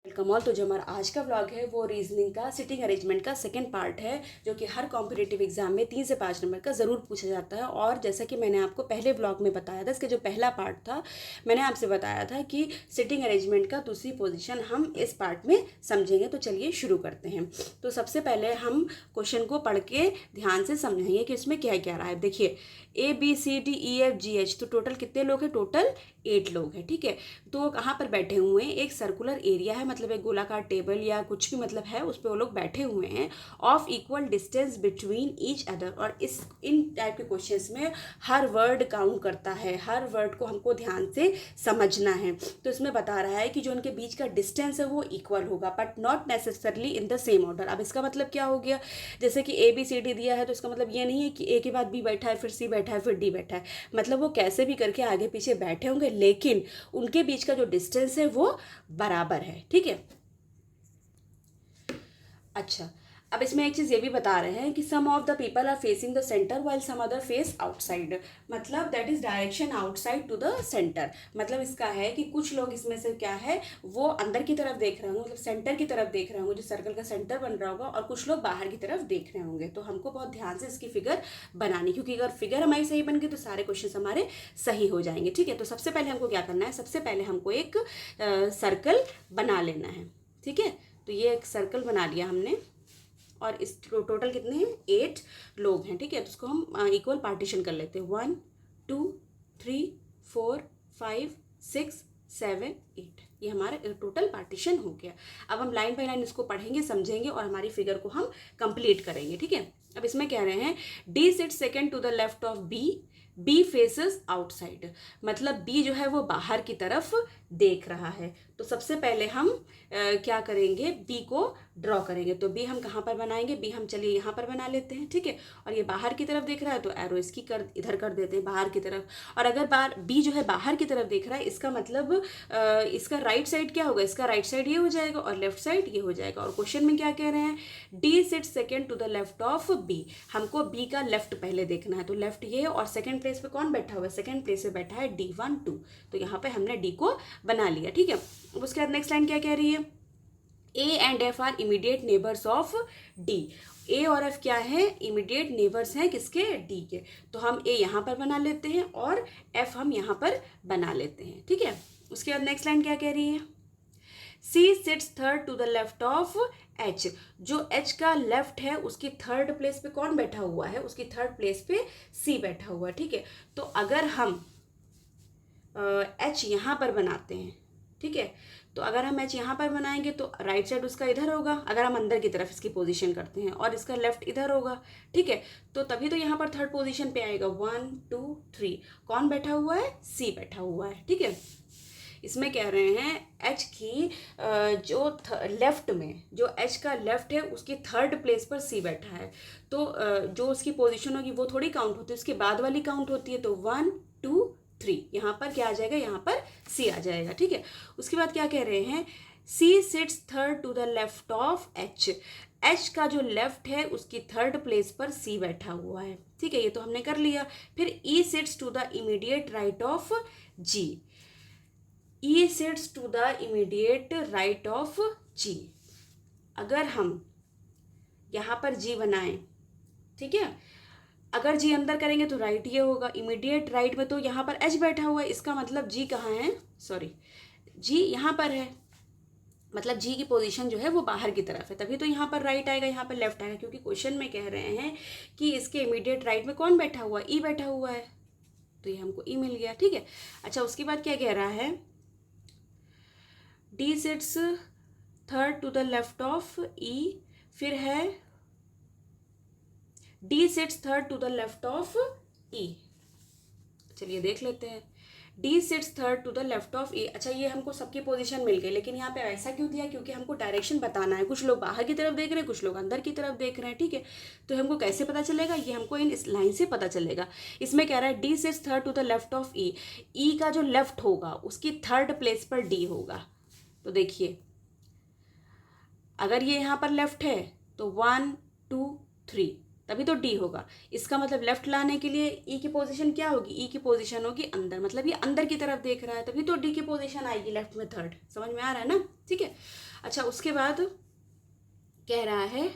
Welcome all. तो जो हमारा आज का व्लॉग है वो रीजनिंग का सिटिंग अरेंजमेंट का सेकंड पार्ट है, जो कि हर कॉम्पिटिटिव एग्जाम में 3 से 5 नंबर का ज़रूर पूछा जाता है। और जैसा कि मैंने आपको पहले व्लॉग में बताया था, इसका जो पहला पार्ट था मैंने आपसे बताया था कि सिटिंग अरेंजमेंट का दूसरी पोजीशन हम इस पार्ट में समझेंगे। तो चलिए शुरू करते हैं। तो सबसे पहले हम क्वेश्चन को पढ़ के ध्यान से समझेंगे कि इसमें क्या क्या रहा है। देखिए ABCDEFGH, तो टोटल कितने लोग हैं? टोटल 8 लोग हैं। ठीक है, तो कहाँ पर बैठे हुए हैं? एक सर्कुलर एरिया है, मतलब एक गोलाकार टेबल या कुछ भी मतलब है, उस पर वो लोग बैठे हुए हैं of equal distance between each other. और इन टाइप के क्वेश्चंस में हर वर्ड काउंट करता है, हर वर्ड को हमको ध्यान से समझना है। तो इसमें बता रहा है कि जो उनके बीच का डिस्टेंस है वो इक्वल होगा, but not necessarily in the same order. अब इसका मतलब क्या हो गया? जैसे कि ABCD दिया है, तो इसका मतलब ये नहीं है कि A के बाद B बैठा है, फिर C बैठा है, फिर D बैठा है। मतलब वो कैसे भी करके आगे पीछे बैठे होंगे, लेकिन उनके बीच का जो डिस्टेंस है वो बराबर है। ठीक है, अच्छा, अब इसमें एक चीज़ ये भी बता रहे हैं कि some of the people are facing the centre while some other face outside. मतलब that is direction outside to the centre. मतलब इसका है कि कुछ लोग इसमें से क्या है, वो अंदर की तरफ देख रहे होंगे, मतलब सेंटर की तरफ देख रहे होंगे, जो सर्कल का सेंटर बन रहा होगा, और कुछ लोग बाहर की तरफ देख रहे होंगे। तो हमको बहुत ध्यान से इसकी फिगर बनानी, क्योंकि अगर फिगर हमारी सही बन गई तो सारे क्वेश्चन हमारे सही हो जाएंगे। ठीक है, तो सबसे पहले हमको क्या करना है? सबसे पहले हमको एक सर्कल बना लेना है। ठीक है, तो ये एक सर्कल बना लिया हमने, और इस टोटल कितने हैं? 8 लोग हैं। ठीक है, तो उसको हम इक्वल पार्टीशन कर लेते हैं। 1 2 3 4 5 6 7 8, ये हमारा टोटल पार्टीशन हो गया। अब हम लाइन बाय लाइन इसको पढ़ेंगे, समझेंगे और हमारी फिगर को हम कंप्लीट करेंगे। ठीक है, अब इसमें कह रहे हैं D sit second to the left of B faces outside. मतलब B जो है वो बाहर की तरफ देख रहा है। तो सबसे पहले हम क्या करेंगे? B को ड्रॉ करेंगे। तो B हम कहाँ पर बनाएंगे? B हम चलिए यहाँ पर बना लेते हैं। ठीक है, और ये बाहर की तरफ देख रहा है, तो एरो इसकी इधर कर देते हैं, बाहर की तरफ। और अगर B जो है बाहर की तरफ देख रहा है, इसका मतलब इसका राइट साइड क्या होगा? इसका राइट साइड ये हो जाएगा और लेफ्ट साइड ये हो जाएगा। और क्वेश्चन में क्या कह रहे हैं? D sit second to the left of B। हमको B का लेफ्ट पहले देखना है, तो लेफ्ट ये है, और सेकेंड प्लेस पे कौन बैठा हुआ है? सेकेंड प्लेस पे बैठा है D1 2। तो यहाँ पे हमने D को बना लिया। ठीक है, अब उसके बाद नेक्स्ट लाइन क्या कह रही है? A and F are immediate neighbours of D। A और F क्या है? इमीडिएट नेबर्स हैं किसके? D के। तो हम A यहाँ पर बना लेते हैं और F हम यहाँ पर बना लेते हैं। ठीक है, उसके बाद नेक्स्ट लाइन क्या कह रही है? C sits third to the left of H। जो H का लेफ्ट है, उसकी थर्ड प्लेस पे कौन बैठा हुआ है? उसकी थर्ड प्लेस पे C बैठा हुआ है। ठीक है, तो अगर हम H यहाँ पर बनाते हैं, ठीक है, तो अगर हम H यहाँ पर बनाएंगे तो राइट साइड उसका इधर होगा, अगर हम अंदर की तरफ इसकी पोजीशन करते हैं, और इसका लेफ्ट इधर होगा। ठीक है, तो तभी तो यहाँ पर थर्ड पोजीशन पे आएगा। 1 2 3, कौन बैठा हुआ है? C बैठा हुआ है। ठीक है, इसमें कह रहे हैं H की जो लेफ्ट में, जो H का लेफ्ट है उसकी थर्ड प्लेस पर C बैठा है। तो जो उसकी पोजीशन होगी वो थोड़ी काउंट होती है, उसके बाद वाली काउंट होती है। तो 1 2 3, यहाँ पर क्या आ जाएगा? यहाँ पर C आ जाएगा। ठीक है, उसके बाद क्या कह रहे हैं? C sits third to the left of H। H का जो लेफ्ट है उसकी थर्ड प्लेस पर C बैठा हुआ है। ठीक है, ये तो हमने कर लिया। फिर E sits to the immediate right of G। E sits to the immediate right of G। अगर हम यहाँ पर G बनाएं, ठीक है, अगर G अंदर करेंगे तो राइट ये होगा, इमीडिएट राइट में तो यहाँ पर H बैठा हुआ है, इसका मतलब G कहाँ है? सॉरी, G यहाँ पर है, मतलब G की पोजीशन जो है वो बाहर की तरफ है, तभी तो यहाँ पर राइट आएगा, यहाँ पर लेफ्ट आएगा, क्योंकि क्वेश्चन में कह रहे हैं कि इसके इमीडिएट राइट में कौन बैठा हुआ है? E बैठा हुआ है, तो ये हमको E मिल गया। ठीक है, अच्छा, उसके बाद क्या कह रहा है? D sits third to the left of E। फिर है D sits third to the left of E। चलिए देख लेते हैं। D sits third to the left of E। अच्छा, ये हमको सबकी पोजीशन मिल गई, लेकिन यहाँ पे ऐसा क्यों दिया? क्योंकि हमको डायरेक्शन बताना है। कुछ लोग बाहर की तरफ देख रहे हैं, कुछ लोग अंदर की तरफ देख रहे हैं। ठीक है, तो हमको कैसे पता चलेगा? ये हमको इस लाइन से पता चलेगा। इसमें कह रहा है D sits third to the left of E। E का जो लेफ्ट होगा उसकी थर्ड प्लेस पर D होगा। तो देखिए, अगर ये यहाँ पर लेफ्ट है तो 1 2 3, तभी तो D होगा। इसका मतलब लेफ्ट लाने के लिए E की पोजीशन क्या होगी? E की पोजीशन होगी अंदर, मतलब ये अंदर की तरफ देख रहा है, तभी तो D की पोजीशन आएगी लेफ्ट में थर्ड। समझ में आ रहा है ना? ठीक है, अच्छा, उसके बाद कह रहा है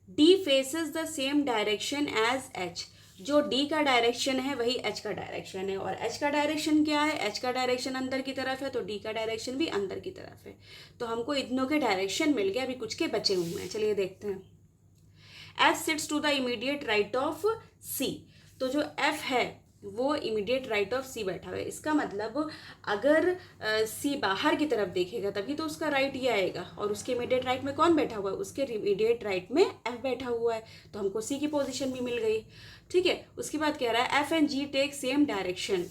D faces the same direction as H. जो डी का डायरेक्शन है वही एच का डायरेक्शन है, और एच का डायरेक्शन क्या है, एच का डायरेक्शन अंदर की तरफ है, तो डी का डायरेक्शन भी अंदर की तरफ है। तो हमको इतनों के डायरेक्शन मिल गए, अभी कुछ के बचे हुए हैं, चलिए देखते हैं। F sits to the immediate right of C. तो जो एफ है वो इमीडिएट राइट ऑफ सी बैठा हुआ है। इसका मतलब अगर सी बाहर की तरफ देखेगा तभी तो उसका राइट ये आएगा, और उसके इमीडिएट राइट में कौन बैठा हुआ है, उसके इमीडिएट राइट में एफ बैठा हुआ है, तो हमको सी की पोजीशन भी मिल गई। ठीक है, उसके बाद कह रहा है F and G take same direction.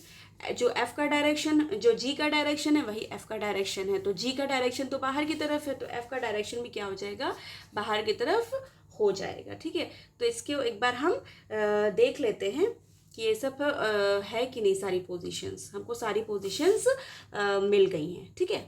जो एफ का डायरेक्शन, जो जी का डायरेक्शन है वही एफ का डायरेक्शन है, तो जी का डायरेक्शन तो बाहर की तरफ है, तो एफ का डायरेक्शन भी क्या हो जाएगा, बाहर की तरफ हो जाएगा। ठीक है, तो इसके एक बार हम देख लेते हैं कि ये सब है कि नहीं, सारी पोजीशंस, हमको सारी पोजीशंस मिल गई हैं। ठीक है,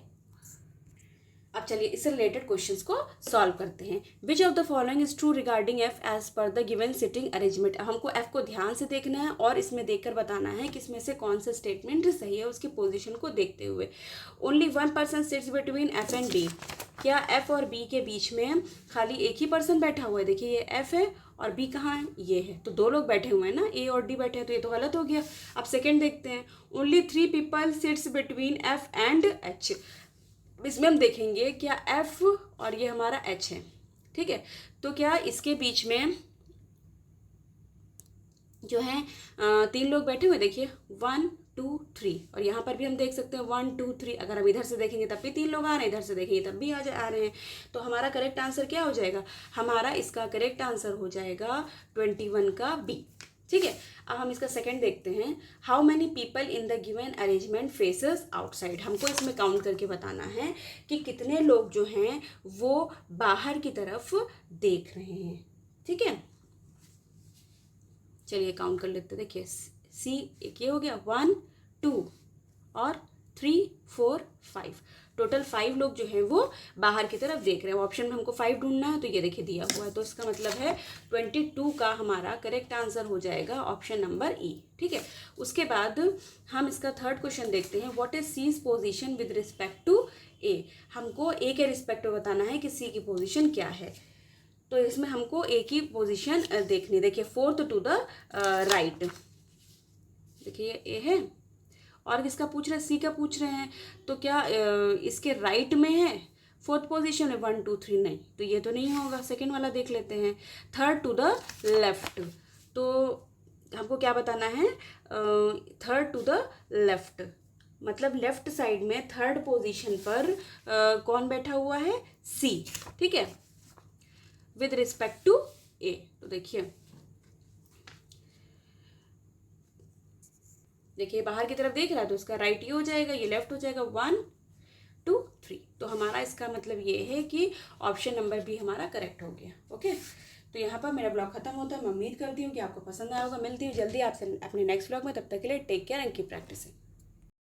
अब चलिए इससे रिलेटेड क्वेश्चंस को सॉल्व करते हैं। Which of the following is true regarding F as per the given sitting arrangement. हमको एफ को ध्यान से देखना है और इसमें देखकर बताना है कि इसमें से कौन सा स्टेटमेंट सही है उसकी पोजीशन को देखते हुए। Only one person sits between F and D. क्या एफ और बी के बीच में खाली एक ही पर्सन बैठा हुआ है? देखिए ये एफ है और बी कहाँ है, ये है, तो दो लोग बैठे हुए हैं ना, ए और डी बैठे हैं, तो ये तो गलत हो गया। अब सेकेंड देखते हैं। Only 3 people sits between F and H. इसमें हम देखेंगे क्या एफ और ये हमारा एच है। ठीक है, तो क्या इसके बीच में जो है 3 लोग बैठे हुए, देखिए 1 2 3, और यहाँ पर भी हम देख सकते हैं 1 2 3। अगर हम इधर से देखेंगे तब भी 3 लोग आ रहे हैं, इधर से देखेंगे तब भी आ रहे हैं, तो हमारा करेक्ट आंसर क्या हो जाएगा, हमारा इसका करेक्ट आंसर हो जाएगा 21 का बी। ठीक है, अब हम इसका सेकंड देखते हैं। How many people in the given arrangement faces outside. हमको इसमें काउंट करके बताना है कि कितने लोग जो हैं वो बाहर की तरफ देख रहे हैं। ठीक है, चलिए काउंट कर लेते हैं। देखिए सी एक ये हो गया, 1 2 और 3 4 5, टोटल 5 लोग जो हैं वो बाहर की तरफ देख रहे हैं। ऑप्शन में हमको 5 ढूंढना है, तो ये देखिए दिया हुआ है, तो इसका मतलब है 22 का हमारा करेक्ट आंसर हो जाएगा ऑप्शन नंबर ई। ठीक है, उसके बाद हम इसका थर्ड क्वेश्चन देखते हैं। What is C's position with respect to A. हमको ए के रिस्पेक्ट में बताना है कि सी की पोजीशन क्या है, तो इसमें हमको ए की पोजीशन देखनी। देखिए 4th टू द राइट, देखिए ए है, और किसका पूछ रहे हैं, सी का पूछ रहे हैं, तो क्या इसके राइट में है 4th पोजीशन है 1 2 3, नहीं, तो ये तो नहीं होगा। सेकेंड वाला देख लेते हैं, 3rd टू द लेफ्ट, तो हमको क्या बताना है, 3rd टू द लेफ्ट, मतलब लेफ्ट साइड में 3rd पोजीशन पर कौन बैठा हुआ है, सी। ठीक है, विद रिस्पेक्ट टू ए, तो देखिए बाहर की तरफ देख रहा है, तो इसका राइट ये हो जाएगा, ये लेफ्ट हो जाएगा, 1 2 3। तो हमारा इसका मतलब ये है कि ऑप्शन नंबर बी हमारा करेक्ट हो गया। ओके, तो यहाँ पर मेरा ब्लॉग खत्म होता है। मैं उम्मीद करती हूँ कि आपको पसंद आया होगा। मिलती हूँ जल्दी आपसे अपने नेक्स्ट ब्लॉग में, तब तक के लिए take care and keep practising.